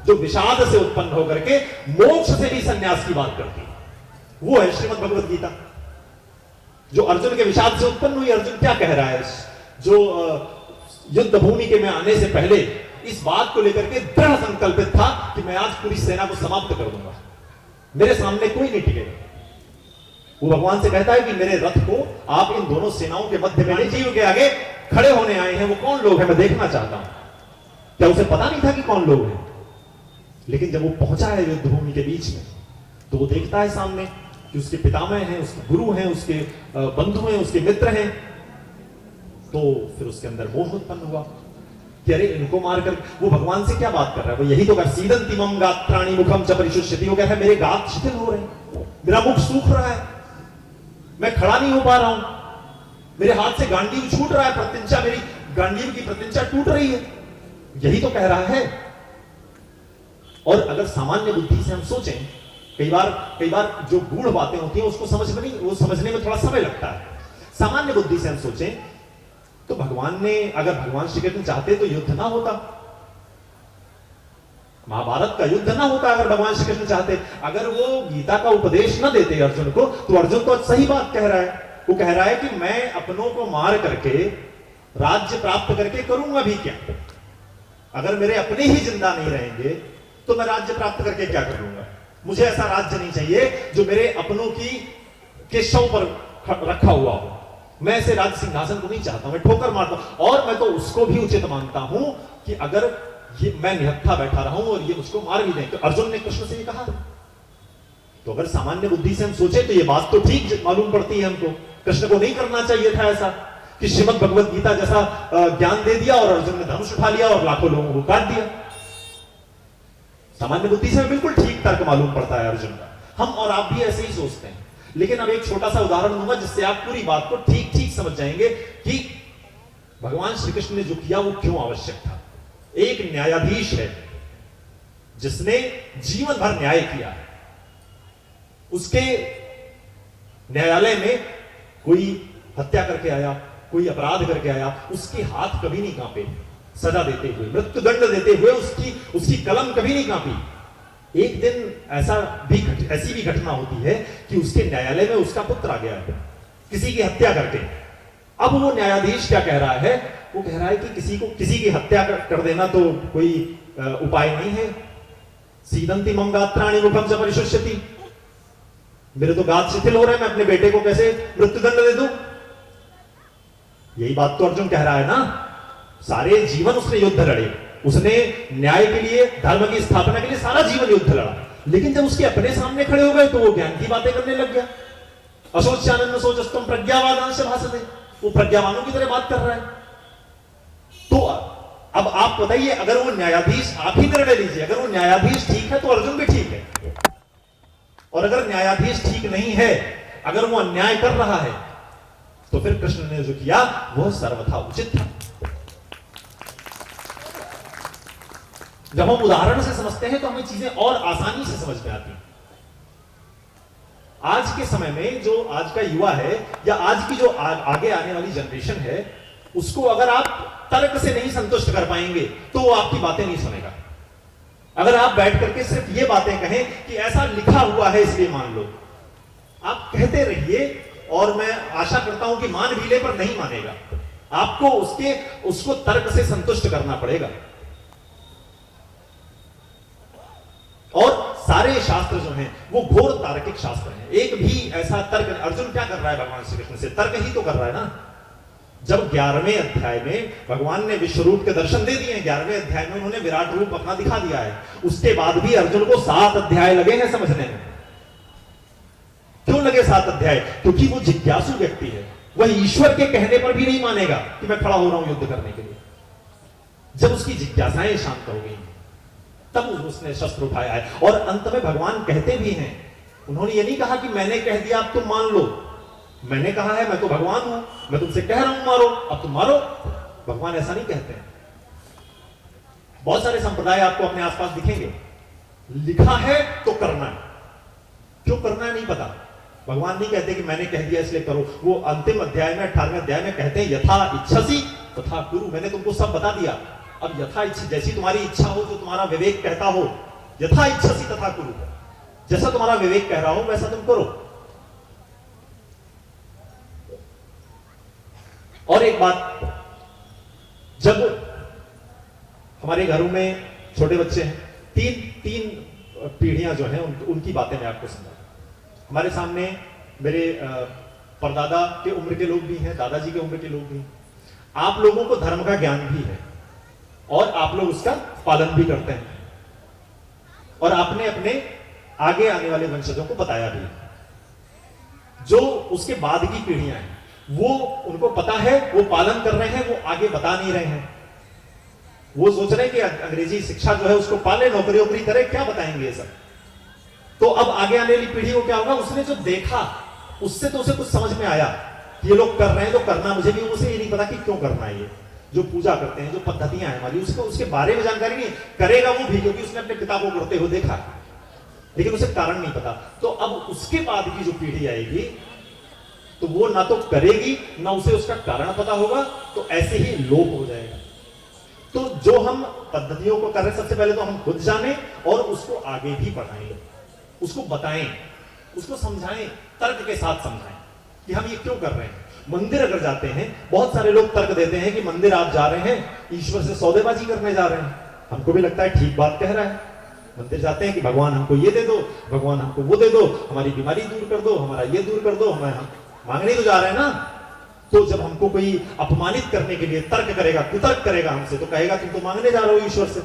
जो विषाद से उत्पन्न होकर के मोक्ष से भी संन्यास की बात करती है। वो है श्रीमद् भगवत गीता, जो अर्जुन के विषाद से उत्पन्न हुई। अर्जुन क्या कह रहा है? जो युद्ध भूमि के में आने से पहले इस बात को लेकर के दृढ़ संकल्पित था कि मैं आज पूरी सेना को समाप्त कर दूंगा, मेरे सामने कोई नहीं टिकेगा। वो भगवान से कहता है कि मेरे रथ को आप इन दोनों सेनाओं के मध्य में, जीव के आगे खड़े होने आए हैं, वो कौन लोग हैं मैं देखना चाहता हूं। क्या उसे पता नहीं था कि कौन लोग हैं? लेकिन जब वो पहुंचा है युद्ध भूमि के बीच में, तो वो देखता है सामने कि उसके पितामह हैं, उसके गुरु हैं, उसके बंधु हैं, उसके मित्र हैं। तो फिर उसके अंदर मोह उत्पन्न हुआ कि अरे इनको मारकर, वो भगवान से क्या बात कर रहा है? वो यही तो कर सीदंति मम गात्राणि मुखम च परिशुष्यति। वो कह रहा है मेरे गात शिथिल हो रहे हैं, मेरा मुख सूख रहा है, मैं खड़ा नहीं हो पा रहा हूं, मेरे हाथ से गांडीव छूट रहा है, प्रतिंचा, मेरी गांडीव की प्रतिंचा टूट रही है। यही तो कह रहा है। और अगर सामान्य बुद्धि से हम सोचें, कई बार जो गूढ़ बातें होती हैं उसको समझने में थोड़ा समय लगता है। सामान्य बुद्धि से हम सोचें तो अगर भगवान श्री कृष्ण चाहते तो युद्ध ना होता, महाभारत का युद्ध ना होता अगर भगवान श्री कृष्ण चाहते। अगर वो गीता का उपदेश ना देते अर्जुन को, तो अर्जुन तो सही बात कह रहा है। वो कह रहा है कि मैं अपनों को मार करके राज्य प्राप्त करके करूंगा भी क्या? अगर मेरे अपने ही जिंदा नहीं रहेंगे तो मैं राज्य प्राप्त करके क्या करूंगा? मुझे ऐसा राज्य नहीं चाहिए जो मेरे अपनों के शव पर रखा हुआ हो। मैं ऐसे राज्य सिंहासन को नहीं चाहता, मैं ठोकर मारता हूं। और मैं तो उसको भी उचित मानता हूं कि अगर मैं निहत्था बैठा रहा हूं और ये मुझको मार भी दें। तो अर्जुन ने कृष्ण से ये कहा। तो अगर सामान्य बुद्धि से हम सोचे तो ये बात तो ठीक मालूम पड़ती है हमको। कृष्ण को नहीं करना चाहिए था ऐसा कि श्रीमद् भगवत गीता जैसा ज्ञान दे दिया और अर्जुन ने धनुष उठा लिया और लाखों लोगों को काट दिया। सामान्य बुद्धि से बिल्कुल ठीक तर्क मालूम पड़ता है अर्जुन का। हम और आप भी ऐसे ही सोचते हैं। लेकिन अब एक छोटा सा उदाहरण दूंगा जिससे आप पूरी बात को ठीक ठीक समझ जाएंगे कि भगवान श्री कृष्ण ने जो किया वो क्यों आवश्यक था। एक न्यायाधीश है जिसने जीवन भर न्याय किया, उसके न्यायालय में कोई हत्या करके आया, कोई अपराध करके आया, उसके हाथ कभी नहीं कांपे सजा देते हुए, मृत्युदंड देते हुए उसकी कलम कभी नहीं कांपी। एक दिन ऐसी भी घटना होती है कि उसके न्यायालय में उसका पुत्र आ गया है किसी की हत्या करके। अब वो न्यायाधीश क्या कह रहा है? वो कह रहा है कि किसी की हत्या कर देना तो कोई उपाय नहीं है। सीदंति मम गात्राणि मुखम च परिशुष्यति। मेरे तो गात शिथिल हो रहे हैं, मैं अपने बेटे को कैसे मृत्युदंड दे दूं? यही बात तो अर्जुन कह रहा है ना। सारे जीवन उसने युद्ध लड़े, उसने न्याय के लिए, धर्म की स्थापना के लिए सारा जीवन युद्ध लड़ा। लेकिन जब उसके अपने सामने खड़े हो गए तो वो ज्ञान की बातें करने लग गया। अशोच्यानंद सोचस्तम प्रज्ञावादांश भाषते। वो प्रज्ञावानों की तरह बात कर रहा है। तो अब आप बताइए, अगर वो न्यायाधीश, आप ही निर्णय लीजिए, अगर वो न्यायाधीश ठीक है तो अर्जुन भी ठीक है, और अगर न्यायाधीश ठीक नहीं है, अगर वो अन्याय कर रहा है, तो फिर कृष्ण ने जो किया वो सर्वथा उचित था। जब हम उदाहरण से समझते हैं तो हमें चीजें और आसानी से समझ में आती हैं। आज के समय में जो आज का युवा है या आज की जो आगे आने वाली जनरेशन है, उसको अगर आप तर्क से नहीं संतुष्ट कर पाएंगे तो वो आपकी बातें नहीं सुनेगा। अगर आप बैठ करके सिर्फ ये बातें कहें कि ऐसा लिखा हुआ है इसलिए मान लो, आप कहते रहिए और मैं आशा करता हूं कि मान भी ले, पर नहीं मानेगा। आपको उसको तर्क से संतुष्ट करना पड़ेगा। और सारे शास्त्र जो हैं वो घोर तार्किक शास्त्र हैं। एक भी ऐसा तर्क, अर्जुन क्या कर रहा है भगवान श्री कृष्ण से? तर्क ही तो कर रहा है ना। जब 11वें अध्याय में भगवान ने विश्व रूप के दर्शन दे दिए, 11वें अध्याय में उन्होंने विराट रूप अपना दिखा दिया है, उसके बाद भी अर्जुन को 7 अध्याय लगे हैं समझने में। क्यों लगे 7 अध्याय? क्योंकि वो जिज्ञासु व्यक्ति है। वह ईश्वर के कहने पर भी नहीं मानेगा कि मैं खड़ा हो रहा हूं युद्ध करने के लिए। जब उसकी जिज्ञासाएं शांत हो गई तब उसने शस्त्र उठाया है। और अंत में भगवान कहते भी हैं, उन्होंने ये नहीं कहा कि मैंने कह दिया अब तुम मान लो, मैंने कहा है मैं तो भगवान हूं, मैं तुमसे कह रहा हूं मारो अब तुम मारो। भगवान ऐसा नहीं कहते हैं। बहुत सारे संप्रदाय आपको अपने आसपास दिखेंगे, लिखा है तो करना है, क्यों करना है नहीं पता। भगवान नहीं कहते कि मैंने कह दिया इसलिए करो। वो अंतिम अध्याय में 18वें अध्याय में कहते हैं यथा इच्छसी तथा कुरु, मैंने तुमको सब बता दिया, अब यथा इच्छा, जैसी तुम्हारी इच्छा हो, जो तुम्हारा विवेक कहता हो, यथा इच्छसी तथा कुरु, जैसा तुम्हारा विवेक कह रहा हो वैसा तुम करो। और एक बात, जब हमारे घरों में छोटे बच्चे हैं, तीन पीढ़ियां जो हैं उनकी बातें मैं आपको समझा। हमारे सामने मेरे परदादा के उम्र के लोग भी हैं, दादाजी के उम्र के लोग भी हैं। आप लोगों को धर्म का ज्ञान भी है और आप लोग उसका पालन भी करते हैं, और आपने अपने आगे आने वाले वंशजों को बताया भी। जो उसके बाद की पीढ़ियां हैं वो, उनको पता है, वो पालन कर रहे हैं, वो आगे बता नहीं रहे हैं। वो सोच रहे हैं कि अंग्रेजी शिक्षा जो है उसको पाले, नौकरी वोकरी करे, क्या बताएंगे ये सब। तो अब आगे आने वाली पीढ़ी को क्या होगा, उसने जो देखा उससे तो उसे कुछ समझ में आया, ये लोग कर रहे हैं तो करना मुझे भी। उसे ये नहीं पता कि क्यों करना है, ये जो पूजा करते हैं, जो पद्धतियां हैं हमारी, उसको उसके बारे में जानकारी नहीं। करेगा वो भी क्योंकि उसने अपने पिता को करते हुए देखा, लेकिन उसे कारण नहीं पता। तो अब उसके बाद की जो पीढ़ी आएगी तो वो ना तो करेगी ना उसे उसका कारण पता होगा, तो ऐसे ही लोप हो जाएगा। तो जो हम पद्धतियों को कर रहे हैं, सबसे पहले तो हम खुद जाने और उसको आगे भी बढ़ाएं, उसको बताएं, उसको समझाएं, तर्क के साथ समझाएं कि हम ये क्यों कर रहे हैं। मंदिर अगर जाते हैं, बहुत सारे लोग तर्क देते हैं कि मंदिर आप जा रहे हैं ईश्वर से सौदेबाजी करने जा रहे हैं। हमको भी लगता है ठीक बात कह रहा है। मंदिर जाते हैं कि भगवान हमको ये दे दो, भगवान हमको वो दे दो, हमारी बीमारी दूर कर दो, हमारा ये दूर कर दो, हम मांगने तो जा रहे हैं ना। तो जब हमको कोई अपमानित करने के लिए तर्क करेगा, कुतर्क करेगा हमसे, तो कहेगा तुम तो मांगने जा रहे हो ईश्वर से,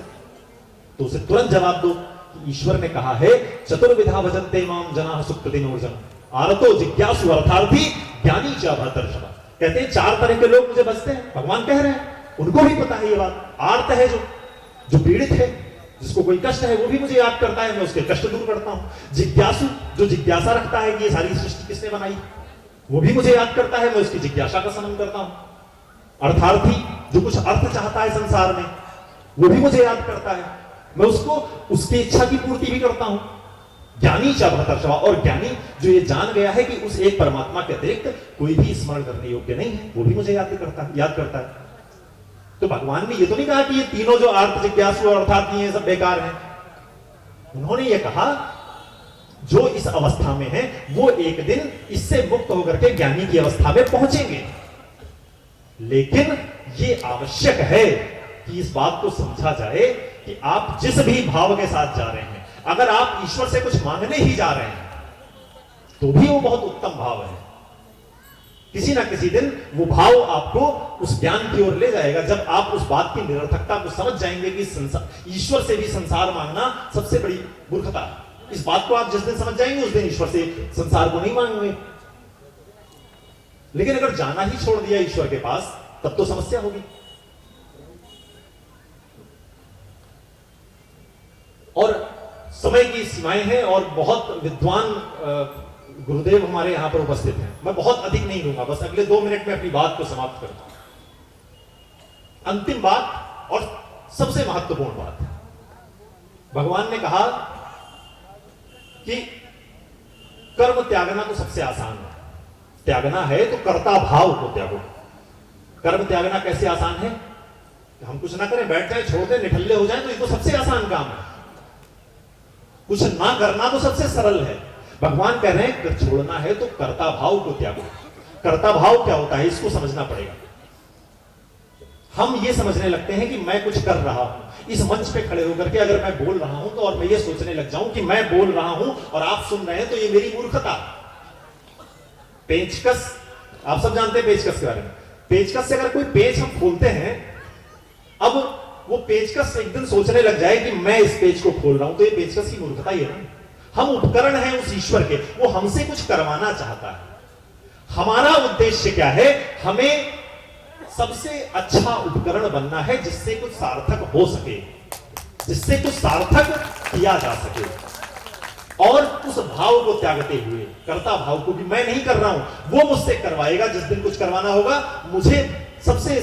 तो उसे तुरंत जवाब दो कि ईश्वर ने कहा है चतुर्विधा भजन्ते माम जनाः सुकृतिनोर्जन आरतो जिज्ञासु अर्थार्थी ज्ञानी च भरतर्षभ। कहते हैं 4 तरह के लोग मुझे भजते हैं, भगवान कह रहे हैं, उनको भी पता है ये बात। आर्त है जो पीड़ित है, जिसको कोई कष्ट है, वो भी मुझे याद करता है, मैं उसके कष्ट दूर करता हूं। जिज्ञासु, जो जिज्ञासा रखता है कि ये सारी सृष्टि किसने बनाई, वो भी मुझे याद करता है, मैं उसकी जिज्ञासा का शमन करता हूं। अर्थार्थी, जो कुछ अर्थ चाहता है संसार में, वो भी मुझे याद करता है, मैं उसको उसकी इच्छा की पूर्ति भी करता हूं। ज्ञानी च भरतर्षभ, और ज्ञानी जो ये जान गया है कि उस एक परमात्मा के अतिरिक्त कोई भी स्मरण करने योग्य नहीं है, वो भी मुझे याद करता है। तो भगवान ने ये तो नहीं कहा कि ये तीनों जो अर्थ, जिज्ञासु और अर्थार्थी हैं सब बेकार हैं। उन्होंने ये कहा जो इस अवस्था में है वो एक दिन इससे मुक्त होकर के ज्ञानी की अवस्था में पहुंचेंगे। लेकिन ये आवश्यक है कि इस बात को समझा जाए कि आप जिस भी भाव के साथ जा रहे हैं, अगर आप ईश्वर से कुछ मांगने ही जा रहे हैं तो भी वो बहुत उत्तम भाव है। किसी ना किसी दिन वो भाव आपको उस ज्ञान की ओर ले जाएगा, जब आप उस बात की निरर्थकता को समझ जाएंगे कि ईश्वर से भी संसार मांगना सबसे बड़ी मूर्खता है। इस बात को आप जिस दिन समझ जाएंगे उस दिन ईश्वर से संसार को नहीं मांगेंगे। लेकिन अगर जाना ही छोड़ दिया ईश्वर के पास, तब तो समस्या होगी। और समय की सीमाएं हैं और बहुत विद्वान गुरुदेव हमारे यहां पर उपस्थित हैं। मैं बहुत अधिक नहीं लूंगा, बस अगले 2 मिनट में अपनी बात को समाप्त करता हूं। अंतिम बात और सबसे महत्वपूर्ण बात, भगवान ने कहा कि कर्म त्यागना तो सबसे आसान है। त्यागना है तो कर्ता भाव को त्यागो। कर्म त्यागना कैसे आसान है? हम कुछ ना करें, बैठ जाए, छोड़ दें, निठल्ले हो जाए, तो ये तो सबसे आसान काम है। कुछ ना करना तो सबसे सरल है। भगवान कह रहे हैं छोड़ना है तो कर्ता भाव को त्यागो। कर्ता भाव क्या होता है इसको समझना पड़ेगा। हम ये समझने लगते हैं कि मैं कुछ कर रहा हूं। इस मंच पे खड़े होकर के अगर मैं बोल रहा हूं तो और मैं ये सोचने लग जाऊं कि मैं बोल रहा हूं और आप सुन रहे हैं, तो ये मेरी मूर्खता। पेचकस, आप सब जानते हैं पेचकस के बारे में। पेचकस से अगर कोई पेच हम खोलते हैं, अब वो पेचकस एक दिन सोचने लग जाए कि मैं इस पेच को खोल रहा हूं, तो ये पेचकस की मूर्खता ही है ना। हम उपकरण हैं उस ईश्वर के, वो हमसे कुछ करवाना चाहता है। हमारा उद्देश्य क्या है? हमें सबसे अच्छा उपकरण बनना है जिससे कुछ सार्थक हो सके। जिससे कुछ सार्थक किया जा सके। और उस भाव को त्यागते हुए, कर्ता भाव को भी मैं नहीं कर रहा हूं, वो मुझसे करवाएगा। जिस दिन कुछ करवाना होगा, मुझे सबसे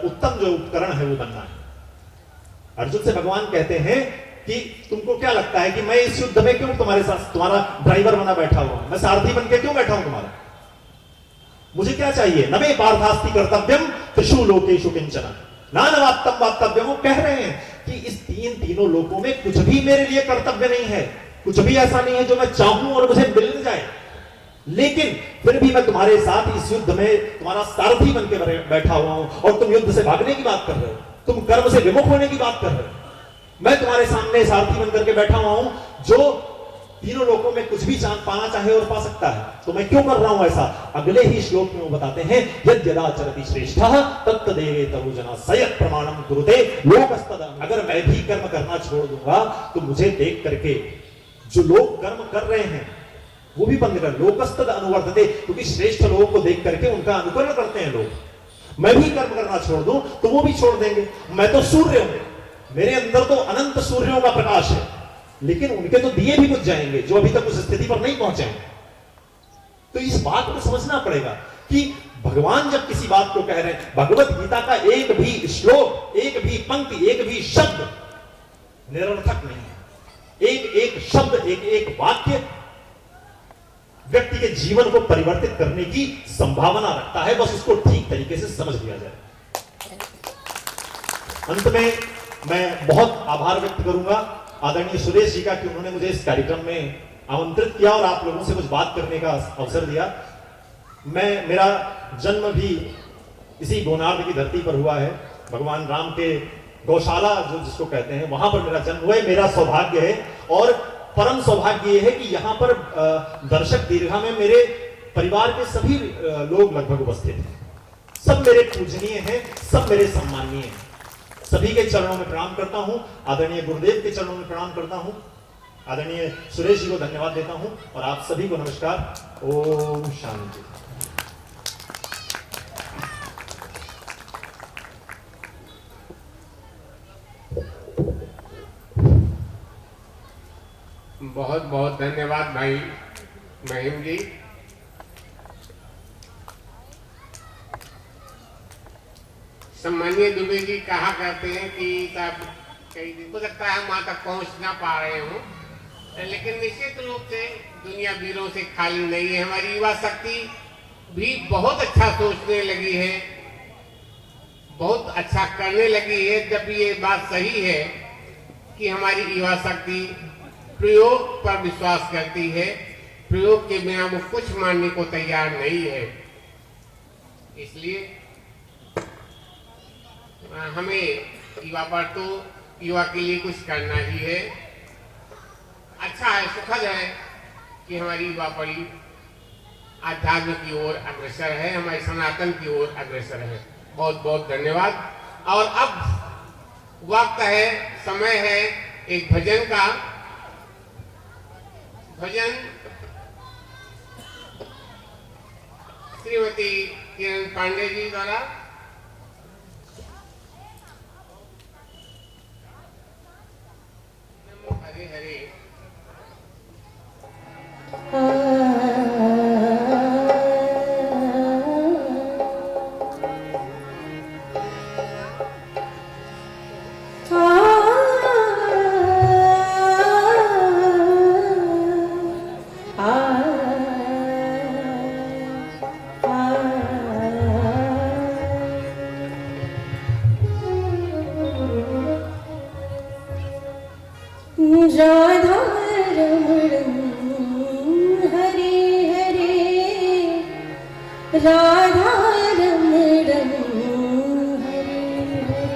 उत्तम जो उपकरण है वो बनना है। अर्जुन से भगवान कहते हैं कि तुमको क्या लगता है कि मैं इस युद्ध में क्यों तुम्हारे साथ तुम्हारा ड्राइवर बना बैठा हुआ हूं, मैं सारथी बन के क्यों बैठा हूं तुम्हारा? मुझे क्या चाहिए? नवे पार्थास्ति कर्तव्यम त्रिषु लोकेषु किंचन नानवात्तम वात्तव्यम। वो कह रहे हैं कि इस तीनों लोकों में कुछ भी मेरे लिए कर्तव्य नहीं है, कुछ भी ऐसा नहीं है जो मैं चाहूं और मुझे मिल जाए, लेकिन फिर भी मैं तुम्हारे साथ इस युद्ध में तुम्हारा सारथी बन के बैठा हुआ हूं। और तुम युद्ध से भागने की बात कर रहे हो, तुम कर्म से विमुख होने की बात कर रहे हो। मैं तुम्हारे सामने सारथी बन करके बैठा हुआ हूं जो तीनों लोकों में कुछ भी पाना चाहे और पा सकता है। तो मैं क्यों कर रहा हूं ऐसा? अगले ही श्लोक में वो बताते हैं, यद्यदा चरति श्रेष्ठः तत्तदेवे तरुजना सयत् प्रमाणम कुरुते लोकस्तदा। अगर मैं भी कर्म करना छोड़ दूंगा तो मुझे देख करके जो लोग कर्म कर रहे हैं वो भी बंद कर, लोकस्तद अनुवर्तते, क्योंकि श्रेष्ठ लोगों को देख करके उनका अनुकरण करते हैं लोग। मैं भी कर्म करना छोड़ दूं तो वो भी छोड़ देंगे। मैं तो सूर्य हूं, मेरे अंदर तो अनंत सूर्यों का प्रकाश है, लेकिन उनके तो दिए भी बुझ जाएंगे जो अभी तक उस स्थिति पर नहीं पहुंचे हैं। तो इस बात को समझना पड़ेगा कि भगवान जब किसी बात को कह रहे हैं, भगवत गीता का एक भी श्लोक, एक भी पंक्ति, एक भी शब्द निरर्थक नहीं है। एक एक शब्द, एक एक वाक्य व्यक्ति के जीवन को परिवर्तित करने की संभावना रखता है, बस उसको ठीक तरीके से समझ लिया जाए। अंत में मैं बहुत आभार व्यक्त करूंगा आदरणीय सुरेश जी का कि उन्होंने मुझे इस कार्यक्रम में आमंत्रित किया और आप लोगों से कुछ बात करने का अवसर दिया। मेरा जन्म भी इसी गोनार्ड की धरती पर हुआ है। भगवान राम के गौशाला जो जिसको कहते हैं, वहां पर मेरा जन्म हुआ है। मेरा सौभाग्य है और परम सौभाग्य यह है कि यहाँ पर दर्शक दीर्घा में मेरे परिवार के सभी लोग लगभग उपस्थित हैं। सब मेरे पूजनीय हैं, सब मेरे सम्माननीय हैं। सभी के चरणों में प्रणाम करता हूं, आदरणीय गुरुदेव के चरणों में प्रणाम करता हूं, आदरणीय सुरेश जी को धन्यवाद देता हूं और आप सभी को नमस्कार। ओम शांति। बहुत बहुत धन्यवाद भाई महिम जी। सम्मानीय दुबे जी कहा करते हैं कि साहब कई दिन हो सकता है वहां तक पहुंच ना पा रहे हूं, लेकिन निश्चित रूप से दुनिया वीरों से खाली नहीं है। हमारी युवा शक्ति भी बहुत अच्छा सोचने लगी है, बहुत अच्छा करने लगी है। जब ये बात सही है कि हमारी युवा शक्ति प्रयोग पर विश्वास करती है, प्रयोग के बिना वो कुछ मानने को तैयार नहीं है। इसलिए हमें युवा पर तो युवा के लिए कुछ करना ही है। अच्छा है, सुखद है कि हमारी युवा पीढ़ी आध्यात्म की ओर अग्रसर है, हमारे सनातन की ओर अग्रसर है। बहुत बहुत धन्यवाद। और अब वक्त है, समय है एक भजन का। भजन श्रीमती किरण पांडे जी द्वारा। हरे हरे। राधा रमण हरे हरे, राधा रमण हरे हरे,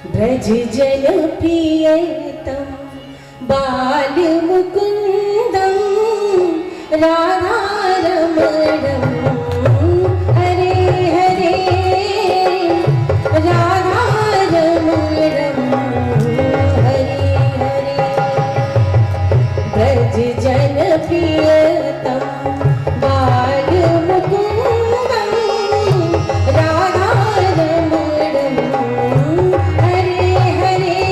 ब्रज जन प्रियतम बाल मुकुंदम, राधा रमण हरे हरे, राधा रमण जन प्रियतम बाल मुकुंदम, राधा रमण हरे हरे,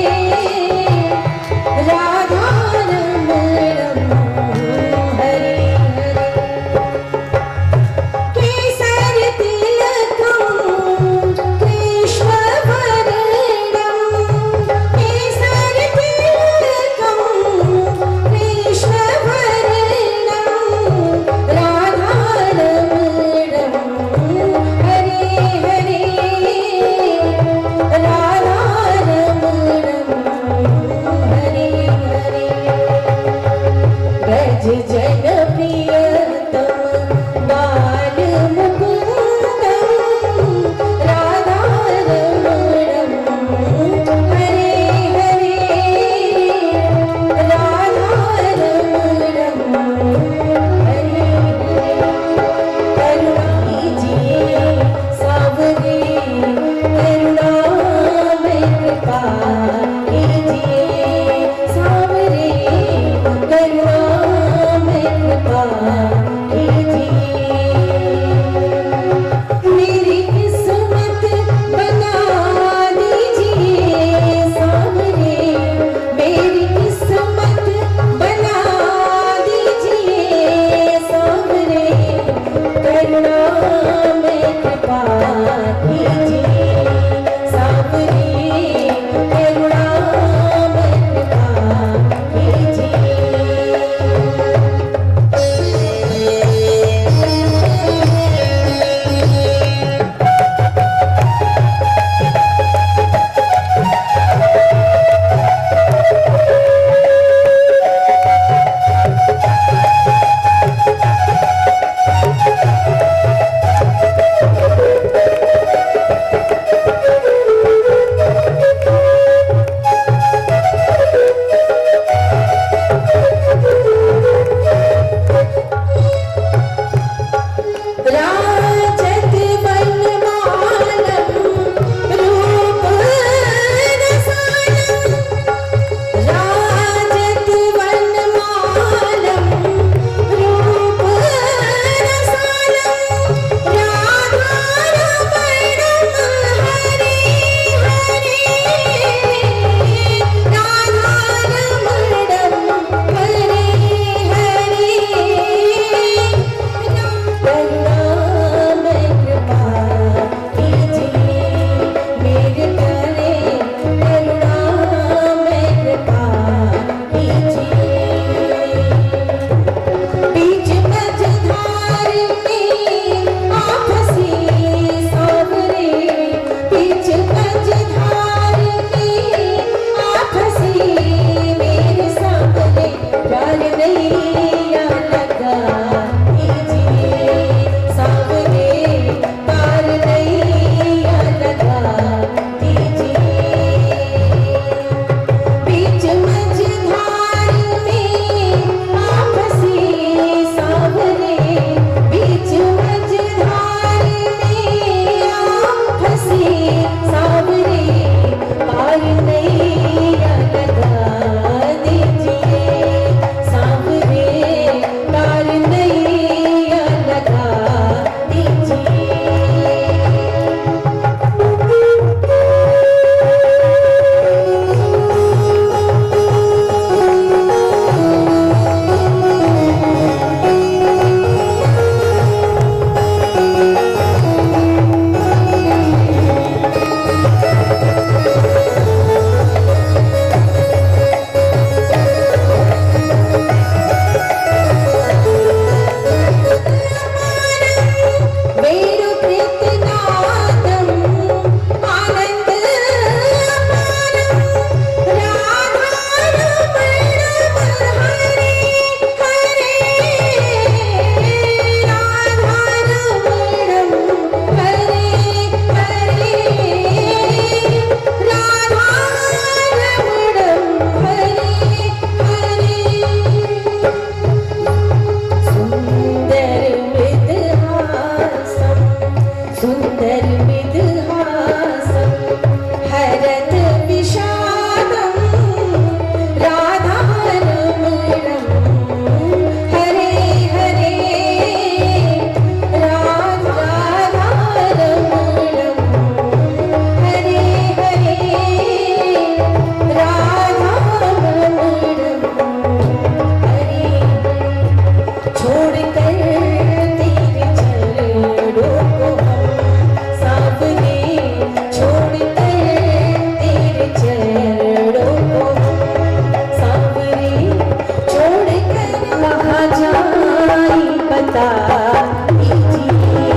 बता दीजिए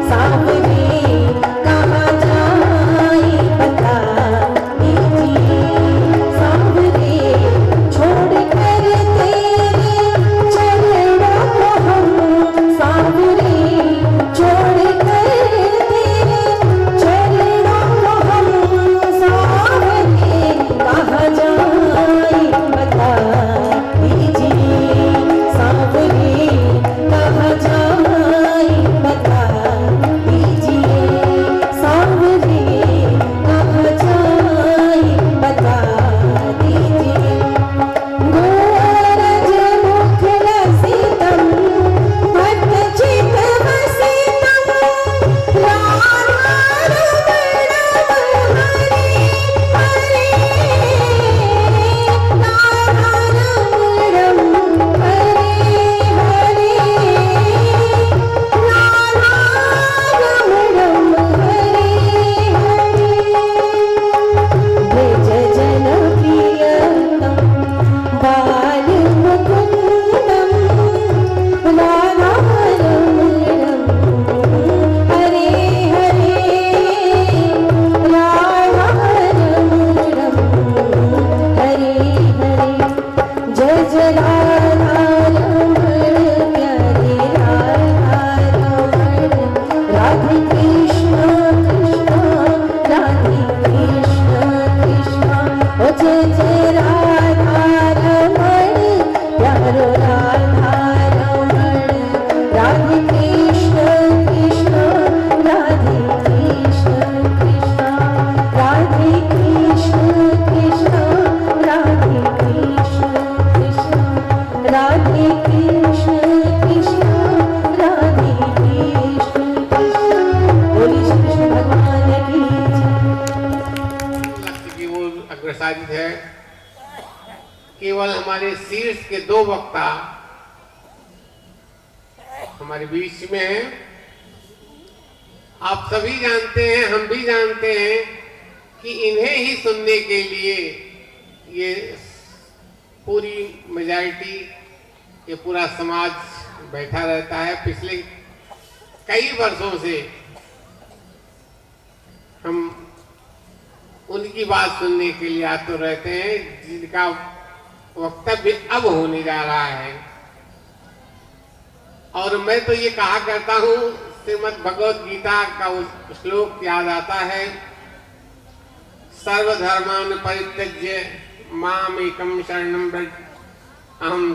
सांवरे कहाँ जाए बता दीजिए सांवरे छोड़ कर तेरे चरणों को हम सांवरे छोड़ कर तेरे चरणों को हम सांवरे कहाँ जाए बता दीजिए सांवरे कहाँ जाए बता दीजिए सांवरे कहाँ जाए बता दीजिए गोरज मुख लसितम भक्त चित वसितम राधा रमणम हरे हरे राधा रमणम हरे हरे राधा रमणम हरे हरे ब्रज जन प्रियतम बाल मुकुंदम राधा रमणम हरे हरे राधा रमणम हरे हरे जय जय राधा रमण प्यारे राधा रमण राधे कृष्ण कृष्ण राधे कृष्ण कृष्ण ओ जय जय राधा रमण प्यारो राधा रमण राधे कृष्ण कृष्ण राधे कृष्ण कृष्ण राधे कृष्ण कृष्ण राधे कृष्ण कृष्ण राधे कृष्ण कृष्ण राधे कृष्ण कृष्ण बोलिए श्री कृष्ण भगवान की जय। लक्ष्य की ओर अग्रसारित है। केवल हमारे शीर्ष के दो वक्ता हमारे बीच में हैं। आप सभी जानते हैं, हम भी जानते हैं कि इन्हें ही सुनने के लिए ये पूरी मेजॉरिटी, ये पूरा समाज बैठा रहता है। पिछले कई वर्षों से हम उनकी बात सुनने के लिए आतुर रहते हैं, जिनका वक्तव्य अब होने जा रहा है। और मैं तो ये कहा करता हूँ, श्रीमद् भगवद गीता का उस श्लोक याद आता है, सर्वधर्मान् परित्यज्य माम एकम शरणं व्रज अहम